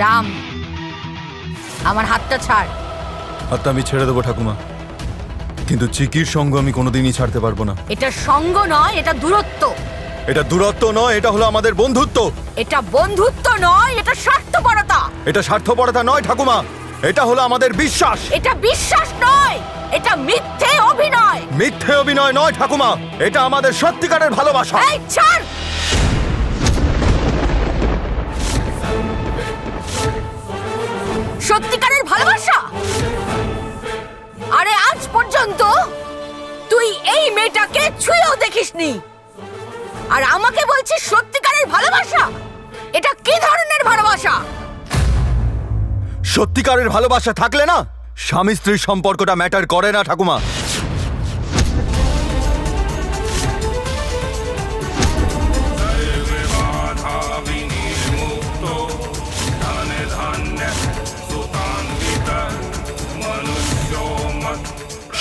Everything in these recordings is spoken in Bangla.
রাম, আমার হাতটা ছাড়। হাতটা আমি ছেড়ে দেবো ঠাকুমা, কিন্তু চিকির সঙ্গ আমি কোনোদিনই ছাড়তে পারবো না। এটা সঙ্গ নয়, এটা দূরত্ব। এটা দূরত্ব নয়, এটা হলো আমাদের বন্ধুত্ব। এটা বন্ধুত্ব নয়, এটা স্বার্থপরতা। এটা স্বার্থপরতা নয় ঠাকুমা, এটা হলো আমাদের বিশ্বাস। এটা বিশ্বাস নয়, এটা মিথ্যে অভিনয়। মিথ্যে অভিনয় নয় ঠাকুমা, এটা আমাদের সত্যিকারের ভালোবাসা। এই ছাড়। সত্যিকারের ভালোবাসা? আরে আজ পর্যন্ত তুই এই মেয়েটাকে ছুঁয়েও দেখিসনি, আর আমাকে বলছিস সত্যিকারের ভালোবাসা? এটা কি ধরনের ভালোবাসা? সত্যিকারের ভালোবাসা থাকলে না স্বামী স্ত্রীর সম্পর্কটা ম্যাটার করে না ঠাকুমা।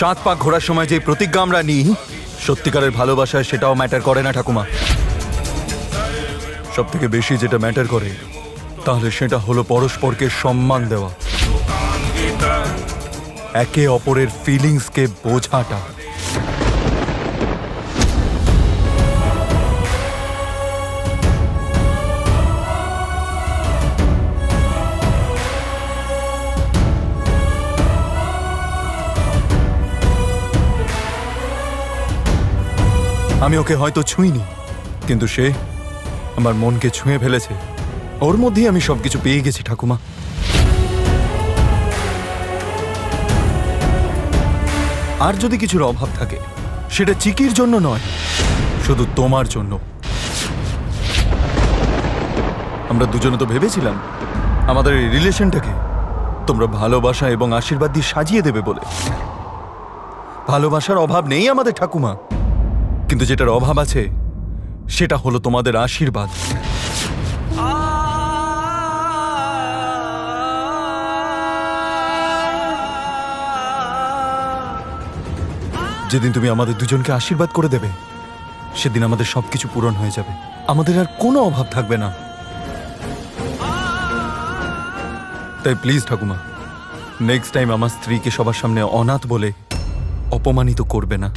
সাত পাক ঘোরার সময় যে প্রতিজ্ঞা আমরা নিই, সত্যিকারের ভালোবাসায় সেটাও ম্যাটার করে না ঠাকুমা। সব থেকে বেশি যেটা ম্যাটার করে তাহলে সেটা হলো পরস্পরকে সম্মান দেওয়া, একে অপরের ফিলিংসকে বোঝাটা। আমি ওকে হয়তো ছুঁইনি, কিন্তু সে আমার মনকে ছুঁয়ে ফেলেছে। ওর মধ্যেই আমি সবকিছু পেয়ে গেছি ঠাকুমা। আর যদি কিছুর অভাব থাকে সেটা চিকির জন্য নয়, শুধু তোমার জন্য। আমরা দুজনে তো ভেবেছিলাম আমাদের এই রিলেশনটাকে তোমরা ভালোবাসা এবং আশীর্বাদ দিয়ে সাজিয়ে দেবে বলে। ভালোবাসার অভাব নেই আমাদের ঠাকুমা, কিন্তু যেটার অভাব আছে সেটা হলো তোমাদের আশীর্বাদ। যেদিন তুমি আমাদের দুজনকে আশীর্বাদ করে দেবে সেদিন আমাদের সবকিছু পূরণ হয়ে যাবে, আমাদের আর কোনো অভাব থাকবে না। তাই প্লিজ ঠাকুমা, নেক্সট টাইম আমার স্ত্রীকে সবার সামনে অনাথ বলে অপমানিত করবে না।